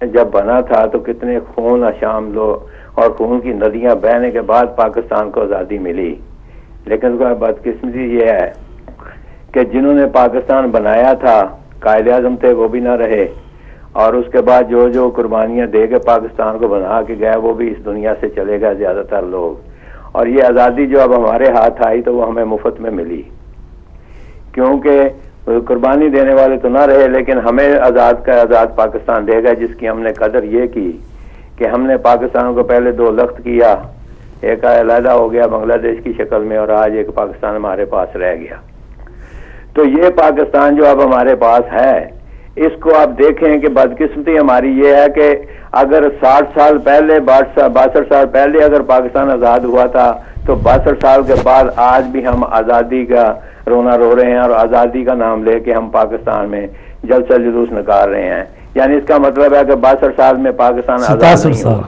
جب بنا تھا تو کتنے خون اشام لو اور خون کی ندیاں بہنے کے بعد پاکستان کو آزادی ملی. لیکن اس کا بدقسمتی یہ ہے کہ جنہوں نے پاکستان بنایا تھا قائد اعظم تھے وہ بھی نہ رہے, اور اس کے بعد جو قربانیاں دے کے پاکستان کو بنا کے گئے وہ بھی اس دنیا سے چلے گئے زیادہ تر لوگ. اور یہ آزادی جو اب ہمارے ہاتھ آئی تو وہ ہمیں مفت میں ملی, کیونکہ قربانی دینے والے تو نہ رہے لیکن ہمیں آزاد پاکستان دے گا, جس کی ہم نے قدر یہ کی کہ ہم نے پاکستان کو پہلے 2 لخت کیا, ایک علیحدہ ہو گیا بنگلہ دیش کی شکل میں, اور آج ایک پاکستان ہمارے پاس رہ گیا. تو یہ پاکستان جو اب ہمارے پاس ہے اس کو آپ دیکھیں کہ بدقسمتی ہماری یہ ہے کہ اگر 60 سال پہلے 62 سال پہلے اگر پاکستان آزاد ہوا تھا تو 62 سال کے بعد آج بھی ہم آزادی کا رونا رو رہے ہیں اور آزادی کا نام لے کے ہم پاکستان میں جلسہ جلوس نکال رہے ہیں. یعنی اس کا مطلب ہے کہ 62 سال میں پاکستان آزاد نہیں ہوا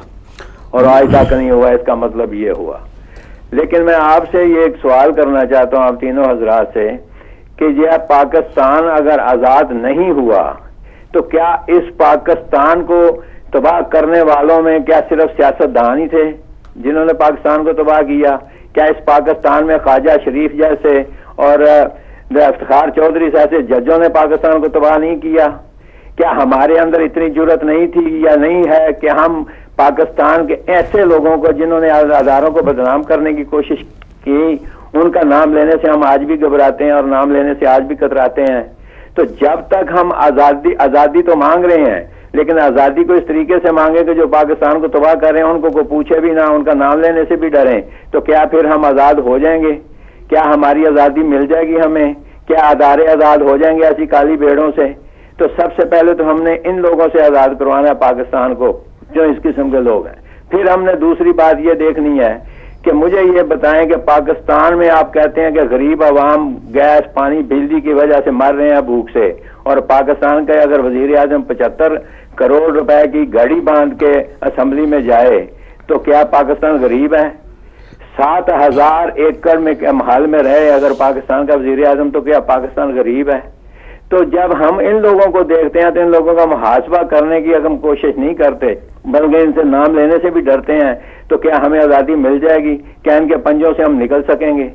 اور آج تک نہیں ہوا, اس کا مطلب یہ ہوا. لیکن میں آپ سے یہ ایک سوال کرنا چاہتا ہوں آپ تینوں حضرات سے کہ یہ پاکستان اگر آزاد نہیں ہوا تو کیا اس پاکستان کو تباہ کرنے والوں میں کیا صرف سیاستدان ہی تھے جنہوں نے پاکستان کو تباہ کیا؟ کیا اس پاکستان میں خواجہ شریف جیسے اور افتخار چودھری جیسے ججوں نے پاکستان کو تباہ نہیں کیا؟ کیا ہمارے اندر اتنی جرت نہیں تھی یا نہیں ہے کہ ہم پاکستان کے ایسے لوگوں کو جنہوں نے اداروں کو بدنام کرنے کی کوشش کی ان کا نام لینے سے ہم آج بھی گھبراتے ہیں اور نام لینے سے آج بھی کتراتے ہیں؟ تو جب تک ہم آزادی تو مانگ رہے ہیں لیکن آزادی کو اس طریقے سے مانگے کہ جو پاکستان کو تباہ کر رہے ہیں ان کو کوئی پوچھے بھی نہ, ان کا نام لینے سے بھی ڈریں, تو کیا پھر ہم آزاد ہو جائیں گے؟ کیا ہماری آزادی مل جائے گی ہمیں؟ کیا ادارے آزاد ہو جائیں گے ایسی کالی بھیڑوں سے؟ تو سب سے پہلے تو ہم نے ان لوگوں سے آزاد کروانا ہے پاکستان کو جو اس قسم کے لوگ ہیں. پھر ہم نے دوسری بات یہ دیکھنی ہے کہ مجھے یہ بتائیں کہ پاکستان میں آپ کہتے ہیں کہ غریب عوام گیس پانی بجلی کی وجہ سے مر رہے ہیں بھوک سے, اور پاکستان کا اگر وزیر اعظم 75 کروڑ روپے کی گاڑی باندھ کے اسمبلی میں جائے تو کیا پاکستان غریب ہے؟ 7000 ایکڑ میں محل میں رہے اگر پاکستان کا وزیر اعظم تو کیا پاکستان غریب ہے؟ تو جب ہم ان لوگوں کو دیکھتے ہیں تو ان لوگوں کا محاسبہ کرنے کی ہم کوشش نہیں کرتے بلکہ ان سے نام لینے سے بھی ڈرتے ہیں, تو کیا ہمیں آزادی مل جائے گی؟ کیا ان کے پنجوں سے ہم نکل سکیں گے؟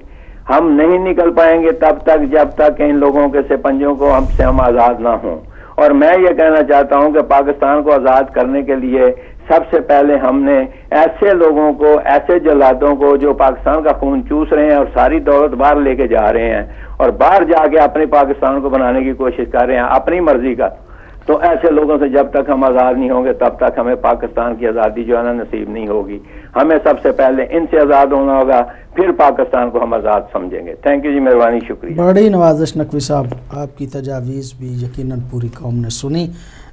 ہم نہیں نکل پائیں گے تب تک جب تک ان لوگوں کے سے پنجوں کو ہم آزاد نہ ہوں. اور میں یہ کہنا چاہتا ہوں کہ پاکستان کو آزاد کرنے کے لیے سب سے پہلے ہم نے ایسے لوگوں کو, ایسے جلادوں کو جو پاکستان کا خون چوس رہے ہیں اور ساری دولت باہر لے کے جا رہے ہیں اور باہر جا کے اپنے پاکستان کو بنانے کی کوشش کر رہے ہیں اپنی مرضی کا, تو ایسے لوگوں سے جب تک ہم آزاد نہیں ہوں گے تب تک ہمیں پاکستان کی آزادی جو ہے نا نصیب نہیں ہوگی. ہمیں سب سے پہلے ان سے آزاد ہونا ہوگا, پھر پاکستان کو ہم آزاد سمجھیں گے. تھینک یو جی, مہربانی, شکریہ. بڑی نوازش نقوی صاحب, آپ کی تجاویز بھی یقیناً پوری قوم نے سنی.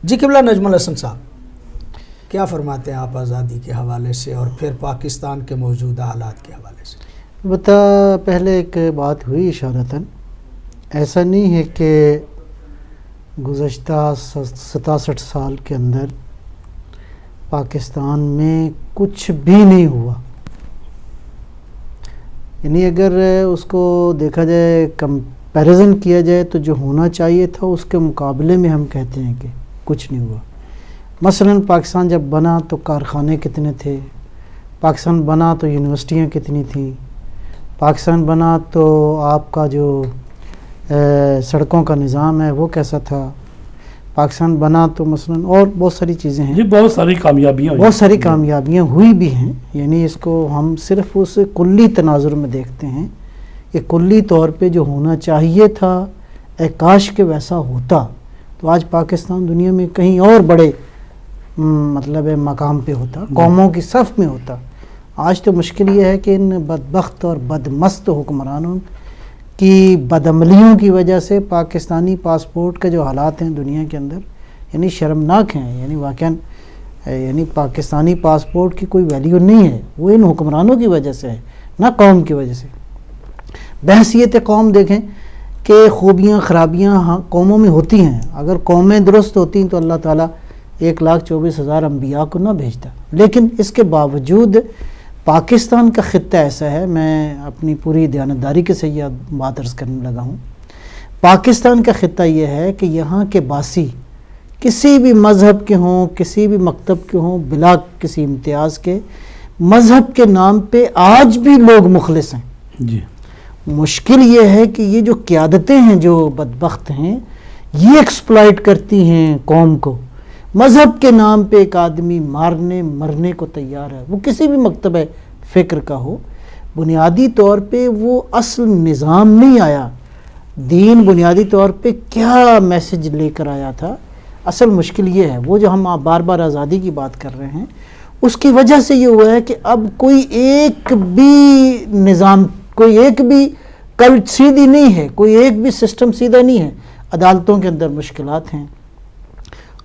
جی قبلہ نجم الحسن صاحب, کیا فرماتے ہیں آپ آزادی کے حوالے سے اور پھر پاکستان کے موجودہ حالات کے حوالے سے؟ پہلے ایک بات ہوئی اشارتاً, ایسا نہیں ہے کہ گزشتہ 67 سال کے اندر پاکستان میں کچھ بھی نہیں ہوا. یعنی اگر اس کو دیکھا جائے, کمپیریزن کیا جائے تو جو ہونا چاہیے تھا اس کے مقابلے میں ہم کہتے ہیں کہ کچھ نہیں ہوا. مثلا پاکستان جب بنا تو کارخانے کتنے تھے, پاکستان بنا تو یونیورسٹیاں کتنی تھیں, پاکستان بنا تو آپ کا جو سڑکوں کا نظام ہے وہ کیسا تھا, پاکستان بنا تو مثلا اور بہت ساری چیزیں ہیں, بہت ساری کامیابیاں ہوئی بھی ہیں. یعنی اس کو ہم صرف اس کلی تناظر میں دیکھتے ہیں کہ کلی طور پہ جو ہونا چاہیے تھا کاش کہ ویسا ہوتا تو آج پاکستان دنیا میں کہیں اور بڑے مطلب مقام پہ ہوتا, قوموں کی صف میں ہوتا. آج تو مشکل یہ ہے کہ ان بدبخت اور بدمست حکمرانوں کی بدعملیوں کی وجہ سے پاکستانی پاسپورٹ کے جو حالات ہیں دنیا کے اندر یعنی شرمناک ہیں. یعنی واقعاً یعنی پاکستانی پاسپورٹ کی کوئی ویلیو نہیں ہے, وہ ان حکمرانوں کی وجہ سے ہے, نہ قوم کی وجہ سے. بحیثیت قوم دیکھیں کہ خوبیاں خرابیاں قوموں میں ہوتی ہیں. اگر قومیں درست ہوتی تو اللہ تعالیٰ 1,24,000 انبیاء کو نہ بھیجتا. لیکن اس کے باوجود پاکستان کا خطہ ایسا ہے, میں اپنی پوری دیانتداری کے ساتھ یہ بات عرض کرنے لگا ہوں, پاکستان کا خطہ یہ ہے کہ یہاں کے باسی کسی بھی مذہب کے ہوں، کسی بھی مکتب کے ہوں، بلا کسی امتیاز کے، مذہب کے نام پہ آج بھی لوگ مخلص ہیں. جی مشکل یہ ہے کہ یہ جو قیادتیں ہیں جو بدبخت ہیں، یہ ایکسپلائٹ کرتی ہیں قوم کو. مذہب کے نام پہ ایک آدمی مارنے مرنے کو تیار ہے، وہ کسی بھی مکتب فکر کا ہو. بنیادی طور پہ وہ اصل نظام نہیں آیا. دین بنیادی طور پہ کیا میسج لے کر آیا تھا؟ اصل مشکل یہ ہے، وہ جو ہم بار بار آزادی کی بات کر رہے ہیں، اس کی وجہ سے یہ ہوا ہے کہ اب کوئی ایک بھی نظام، کوئی ایک بھی کلٹ سیدھی نہیں ہے، کوئی ایک بھی سسٹم سیدھا نہیں ہے. عدالتوں کے اندر مشکلات ہیں،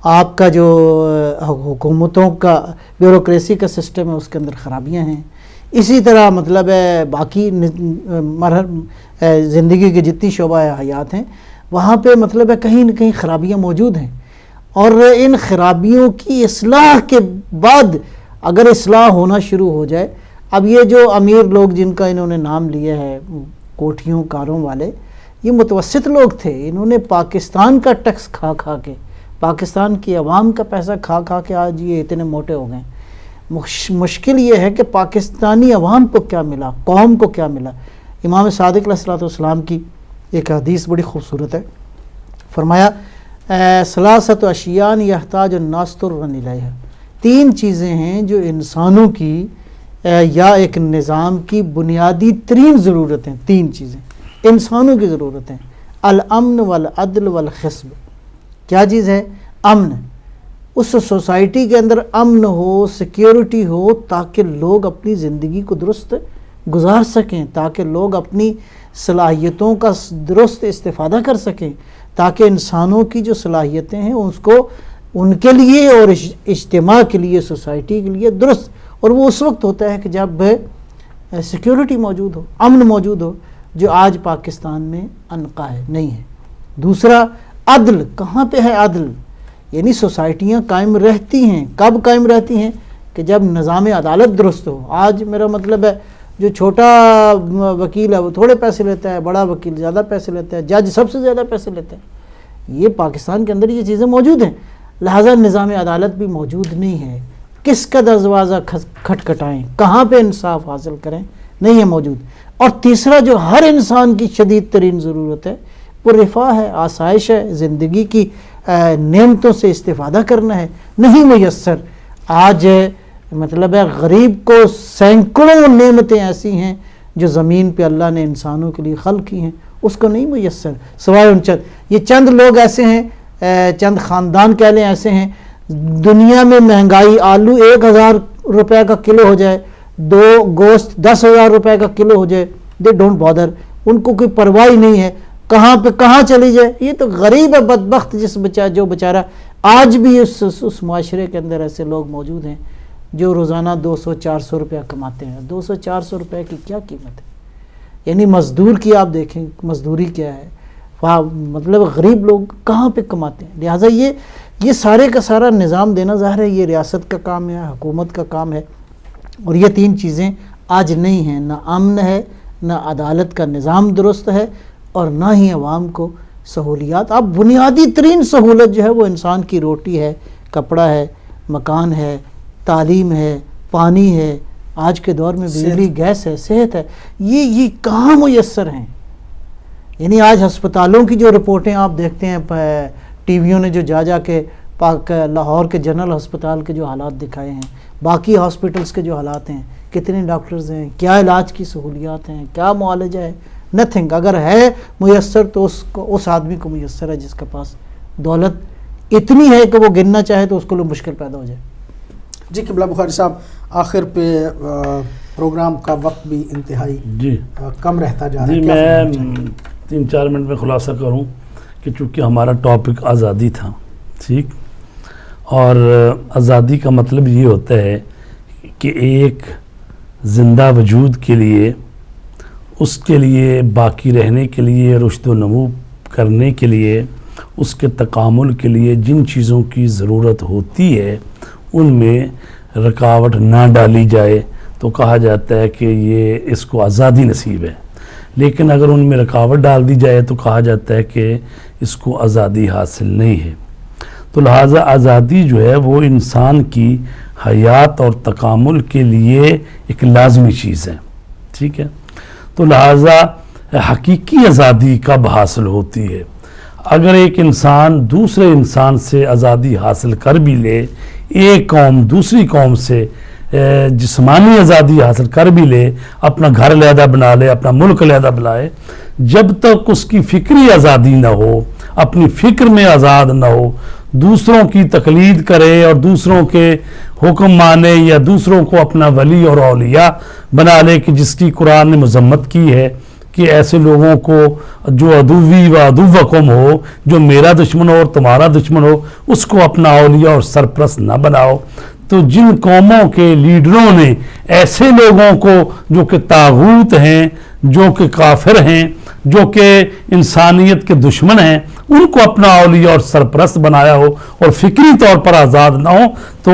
آپ کا جو حکومتوں کا بیوروکریسی کا سسٹم ہے اس کے اندر خرابیاں ہیں. اسی طرح مطلب ہے باقی زندگی کے جتنی شعبہ حیات ہیں وہاں پہ مطلب ہے کہیں نہ کہیں خرابیاں موجود ہیں. اور ان خرابیوں کی اصلاح کے بعد اگر اصلاح ہونا شروع ہو جائے، اب یہ جو امیر لوگ جن کا انہوں نے نام لیا ہے، کوٹھیوں کاروں والے، یہ متوسط لوگ تھے. انہوں نے پاکستان کا ٹیکس کھا کھا کے، پاکستان کی عوام کا پیسہ کھا کھا کے آج یہ اتنے موٹے ہو گئے. مشکل یہ ہے کہ پاکستانی عوام کو کیا ملا، قوم کو کیا ملا. امام صادق علیہ السلام کی ایک حدیث بڑی خوبصورت ہے. فرمایا ثلاثۃ اشیاء یحتاج الناس ترًا الیہا، 3 چیزیں ہیں جو انسانوں کی یا ایک نظام کی بنیادی ترین ضرورتیں، 3 چیزیں انسانوں کی ضرورتیں: الامن والعدل والحسب. کیا چیز ہے؟ امن. اس سوسائٹی کے اندر امن ہو، سیکیورٹی ہو، تاکہ لوگ اپنی زندگی کو درست گزار سکیں، تاکہ لوگ اپنی صلاحیتوں کا درست استفادہ کر سکیں، تاکہ انسانوں کی جو صلاحیتیں ہیں اس کو ان کے لیے اور اجتماع کے لیے، سوسائٹی کے لیے درست. اور وہ اس وقت ہوتا ہے کہ جب سیکیورٹی موجود ہو، امن موجود ہو، جو آج پاکستان میں عنقا ہے، نہیں ہے. دوسرا عدل. کہاں پہ ہے عدل؟ یعنی سوسائٹیاں قائم رہتی ہیں. کب قائم رہتی ہیں؟ کہ جب نظام عدالت درست ہو. آج میرا مطلب ہے جو چھوٹا وکیل ہے وہ تھوڑے پیسے لیتا ہے، بڑا وکیل زیادہ پیسے لیتا ہے، جج سب سے زیادہ پیسے لیتا ہے. یہ پاکستان کے اندر یہ چیزیں موجود ہیں، لہٰذا نظام عدالت بھی موجود نہیں ہے. کس کا دروازہ کھٹکھٹائیں، کہاں پہ انصاف حاصل کریں، نہیں ہے موجود. اور تیسرا جو ہر انسان کی شدید ترین ضرورت ہے وہ رفاہ ہے، آسائش ہے، زندگی کی نعمتوں سے استفادہ کرنا ہے، نہیں میسر. آج مطلب ہے غریب کو سینکڑوں نعمتیں ایسی ہیں جو زمین پہ اللہ نے انسانوں کے لیے خلق کی ہیں، اس کو نہیں میسر، سوائے ان یہ چند لوگ ایسے ہیں، چند خاندان کہہ لیں ایسے ہیں. دنیا میں مہنگائی، آلو 1000 روپے کا کلو ہو جائے، گوشت 10,000 روپے کا کلو ہو جائے، دے ڈونٹ بادر. ان کو کوئی پرواہ نہیں ہے کہاں پہ کہاں چلی جائے. یہ تو غریب ہے، بدبخت، جو بیچارہ. آج بھی اس معاشرے کے اندر ایسے لوگ موجود ہیں جو روزانہ 200-400 روپیہ کماتے ہیں. 200-400 روپے کی کیا قیمت ہے؟ یعنی مزدور کی آپ دیکھیں مزدوری کیا ہے. مطلب غریب لوگ کہاں پہ کماتے ہیں. لہٰذا یہ سارے کا سارا نظام دینا ظاہر ہے یہ ریاست کا کام ہے، حکومت کا کام ہے. اور یہ 3 چیزیں آج نہیں ہیں، نہ امن ہے، نہ عدالت کا نظام درست ہے، اور نہ ہی عوام کو سہولیات. اب بنیادی ترین سہولت جو ہے وہ انسان کی روٹی ہے، کپڑا ہے، مکان ہے، تعلیم ہے، پانی ہے، آج کے دور میں بجلی، گیس ہے، صحت ہے. یہ کہاں میسر ہیں؟ یعنی آج ہسپتالوں کی جو رپورٹیں آپ دیکھتے ہیں ٹی ویوں نے جو جا کے لاہور کے جنرل ہسپتال کے جو حالات دکھائے ہیں، باقی ہاسپٹلس کے جو حالات ہیں، کتنے ڈاکٹرز ہیں، کیا علاج کی سہولیات ہیں، کیا معالجہ ہے، نتھنگ. اگر ہے میسر تو اس آدمی کو میسر ہے جس کے پاس دولت اتنی ہے کہ وہ گننا چاہے تو اس کو مشکل پیدا ہو جائے. جی قبلہ بخاری صاحب، آخر پہ پروگرام کا وقت بھی انتہائی کم رہتا جا رہا ہے. جی میں 3-4 منٹ میں خلاصہ کروں کہ چونکہ ہمارا ٹاپک آزادی تھا، ٹھیک، اور آزادی کا مطلب یہ ہوتا ہے کہ ایک زندہ وجود کے لیے، اس کے لیے باقی رہنے کے لیے، رشد و نمو کرنے کے لیے، اس کے تکامل کے لیے جن چیزوں کی ضرورت ہوتی ہے ان میں رکاوٹ نہ ڈالی جائے تو کہا جاتا ہے کہ یہ اس کو آزادی نصیب ہے. لیکن اگر ان میں رکاوٹ ڈال دی جائے تو کہا جاتا ہے کہ اس کو آزادی حاصل نہیں ہے. تو لہٰذا آزادی جو ہے وہ انسان کی حیات اور تکامل کے لیے ایک لازمی چیز ہے، ٹھیک ہے۔ تو لہٰذا حقیقی آزادی کب حاصل ہوتی ہے؟ اگر ایک انسان دوسرے انسان سے آزادی حاصل کر بھی لے، ایک قوم دوسری قوم سے جسمانی آزادی حاصل کر بھی لے، اپنا گھر علیحدہ بنا لے، اپنا ملک علیحدہ بنائے، جب تک اس کی فکری آزادی نہ ہو، اپنی فکر میں آزاد نہ ہو، دوسروں کی تقلید کرے اور دوسروں کے حکم مانے یا دوسروں کو اپنا ولی اور اولیاء بنا لے، کہ جس کی قرآن نے مذمت کی ہے کہ ایسے لوگوں کو جو عدوی و عدوکم ہو، جو میرا دشمن ہو اور تمہارا دشمن ہو، اس کو اپنا اولیاء اور سرپرست نہ بناؤ۔ تو جن قوموں کے لیڈروں نے ایسے لوگوں کو جو کہ طاغوت ہیں، جو کہ کافر ہیں، جو کہ انسانیت کے دشمن ہیں، ان کو اپنا اولیاء اور سرپرست بنایا ہو اور فکری طور پر آزاد نہ ہو، تو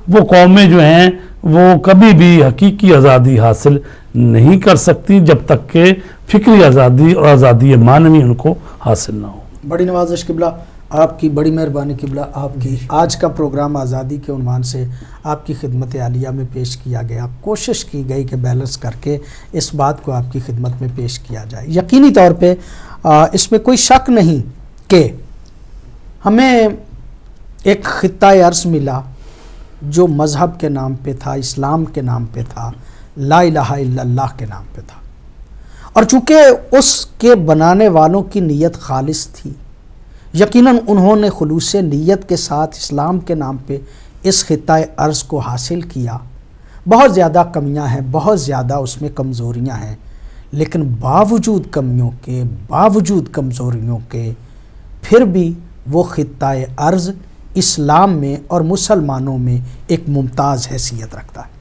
وہ قومیں جو ہیں وہ کبھی بھی حقیقی آزادی حاصل نہیں کر سکتی جب تک کہ فکری آزادی اور آزادی معنوی ان کو حاصل نہ ہو۔ بڑی نوازش قبلہ، آپ کی بڑی مہربانی قبلہ، آپ کی آج کا پروگرام آزادی کے عنوان سے آپ کی خدمت عالیہ میں پیش کیا گیا۔ کوشش کی گئی کہ بیلنس کر کے اس بات کو آپ کی خدمت میں پیش کیا جائے۔ یقینی طور پہ اس میں کوئی شک نہیں کہ ہمیں ایک خطہ ارض ملا جو مذہب کے نام پہ تھا، اسلام کے نام پہ تھا، لا الہ الا اللہ کے نام پہ تھا، اور چونکہ اس کے بنانے والوں کی نیت خالص تھی، یقیناً انہوں نے خلوص نیت کے ساتھ اسلام کے نام پہ اس خطہ ارض کو حاصل کیا۔ بہت زیادہ کمیاں ہیں، بہت زیادہ اس میں کمزوریاں ہیں، لیکن باوجود کمیوں کے، باوجود کمزوریوں کے، پھر بھی وہ خطہ ارض اسلام میں اور مسلمانوں میں ایک ممتاز حیثیت رکھتا ہے۔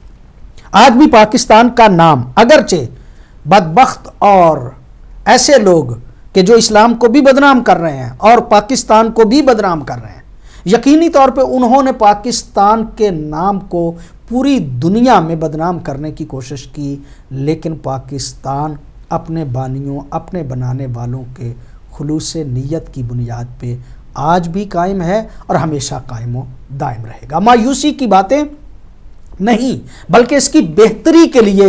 آج بھی پاکستان کا نام، اگرچہ بدبخت اور ایسے لوگ کہ جو اسلام کو بھی بدنام کر رہے ہیں اور پاکستان کو بھی بدنام کر رہے ہیں، یقینی طور پہ انہوں نے پاکستان کے نام کو پوری دنیا میں بدنام کرنے کی کوشش کی، لیکن پاکستان اپنے بانیوں، اپنے بنانے والوں کے خلوص نیت کی بنیاد پہ آج بھی قائم ہے اور ہمیشہ قائم و دائم رہے گا۔ مایوسی کی باتیں نہیں، بلکہ اس کی بہتری کے لیے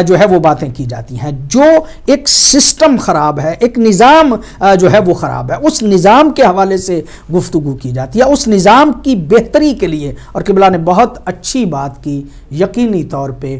جو ہے وہ باتیں کی جاتی ہیں۔ جو ایک سسٹم خراب ہے، ایک نظام جو ہے وہ خراب ہے، اس نظام کے حوالے سے گفتگو کی جاتی ہے، اس نظام کی بہتری کے لیے۔ اور قبلہ نے بہت اچھی بات کی، یقینی طور پہ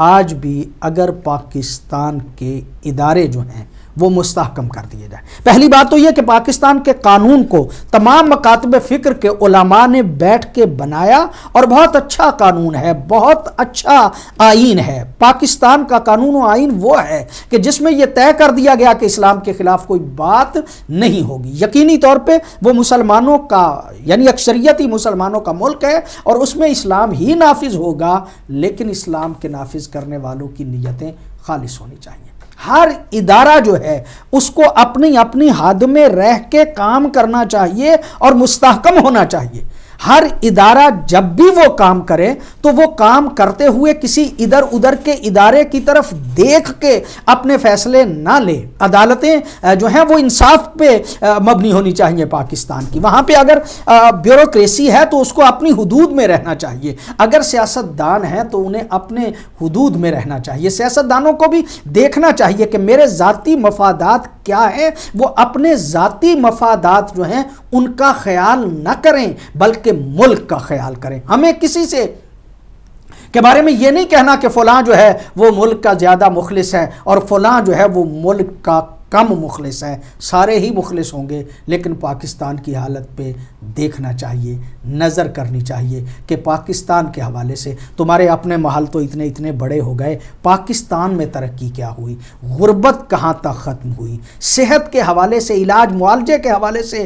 آج بھی اگر پاکستان کے ادارے جو ہیں وہ مستحکم کر دیے جائیں۔ پہلی بات تو یہ کہ پاکستان کے قانون کو تمام مکاتب فکر کے علماء نے بیٹھ کے بنایا، اور بہت اچھا قانون ہے، بہت اچھا آئین ہے۔ پاکستان کا قانون و آئین وہ ہے کہ جس میں یہ طے کر دیا گیا کہ اسلام کے خلاف کوئی بات نہیں ہوگی۔ یقینی طور پہ وہ مسلمانوں کا، یعنی اکثریتی مسلمانوں کا ملک ہے، اور اس میں اسلام ہی نافذ ہوگا، لیکن اسلام کے نافذ کرنے والوں کی نیتیں خالص ہونی چاہیے۔ ہر ادارہ جو ہے اس کو اپنی اپنی حد میں رہ کے کام کرنا چاہیے اور مستحکم ہونا چاہیے۔ ہر ادارہ جب بھی وہ کام کرے تو وہ کام کرتے ہوئے کسی ادھر ادھر کے ادارے کی طرف دیکھ کے اپنے فیصلے نہ لے۔ عدالتیں جو ہیں وہ انصاف پہ مبنی ہونی چاہیے پاکستان کی۔ وہاں پہ اگر بیوروکریسی ہے تو اس کو اپنی حدود میں رہنا چاہیے، اگر سیاستدان ہیں تو انہیں اپنے حدود میں رہنا چاہیے۔ سیاستدانوں کو بھی دیکھنا چاہیے کہ میرے ذاتی مفادات کیا ہیں، وہ اپنے ذاتی مفادات جو ہیں ان کا خیال نہ کریں بلکہ ملک کا خیال کریں۔ ہمیں کسی سے کے بارے میں یہ نہیں کہنا کہ فلاں جو ہے وہ ملک کا زیادہ مخلص ہے اور فلاں جو ہے وہ ملک کا کم مخلص ہے۔ سارے ہی مخلص ہوں گے، لیکن پاکستان کی حالت پہ دیکھنا چاہیے، نظر کرنی چاہیے کہ پاکستان کے حوالے سے تمہارے اپنے محل تو اتنے بڑے ہو گئے، پاکستان میں ترقی کیا ہوئی، غربت کہاں تک ختم ہوئی، صحت کے حوالے سے، علاج معالجے کے حوالے سے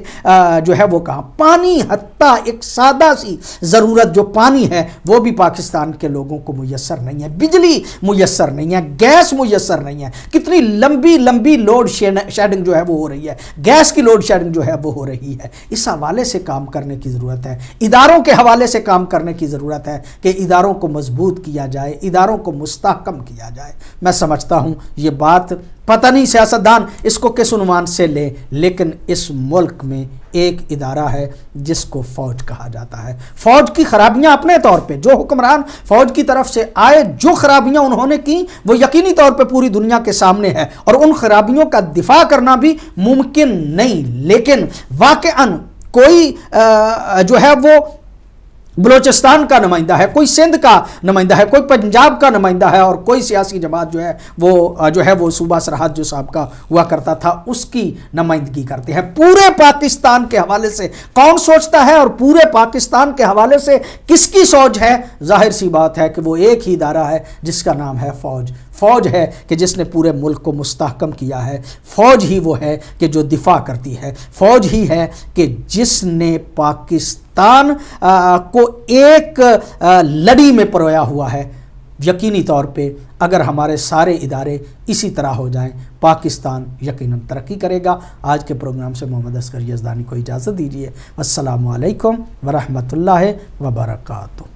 جو ہے وہ کہاں، پانی حتیٰ ایک سادہ سی ضرورت جو پانی ہے وہ بھی پاکستان کے لوگوں کو میسر نہیں ہے، بجلی میسر نہیں ہے، گیس میسر نہیں ہے، کتنی لمبی لوڈ شیڈنگ جو ہے وہ ہو رہی ہے، گیس کی لوڈ شیڈنگ جو ہے وہ ہو رہی ہے۔ اس حوالے سے کام کرنے کی ضرورت ہے، اداروں کے حوالے سے کام کرنے کی ضرورت ہے کہ اداروں کو مضبوط کیا جائے، اداروں کو مستحکم کیا جائے۔ میں سمجھتا ہوں یہ بات پتہ نہیں سیاستدان اس کو کس عنوان سے لے، لیکن اس ملک میں ایک ادارہ ہے جس کو فوج کہا جاتا ہے۔ فوج کی خرابیاں اپنے طور پہ، جو حکمران فوج کی طرف سے آئے جو خرابیاں انہوں نے کی وہ یقینی طور پہ پوری دنیا کے سامنے ہے، اور ان خرابیوں کا دفاع کرنا بھی ممکن نہیں، لیکن واقعاً کوئی جو ہے وہ بلوچستان کا نمائندہ ہے، کوئی سندھ کا نمائندہ ہے، کوئی پنجاب کا نمائندہ ہے، اور کوئی سیاسی جماعت جو ہے وہ صوبہ سرحد جو سابقہ ہوا کرتا تھا اس کی نمائندگی کرتے ہیں۔ پورے پاکستان کے حوالے سے کون سوچتا ہے اور پورے پاکستان کے حوالے سے کس کی سوچ ہے؟ ظاہر سی بات ہے کہ وہ ایک ہی ادارہ ہے جس کا نام ہے فوج۔ فوج ہے کہ جس نے پورے ملک کو مستحکم کیا ہے، فوج ہی وہ ہے کہ جو دفاع کرتی ہے، فوج ہی ہے کہ جس نے پاکستان کو ایک لڑی میں پرویا ہوا ہے۔ یقینی طور پہ اگر ہمارے سارے ادارے اسی طرح ہو جائیں پاکستان یقیناً ترقی کرے گا۔ آج کے پروگرام سے محمد اصغر یزدانی کو اجازت دیجیے۔ السلام علیکم ورحمۃ اللہ وبرکاتہ۔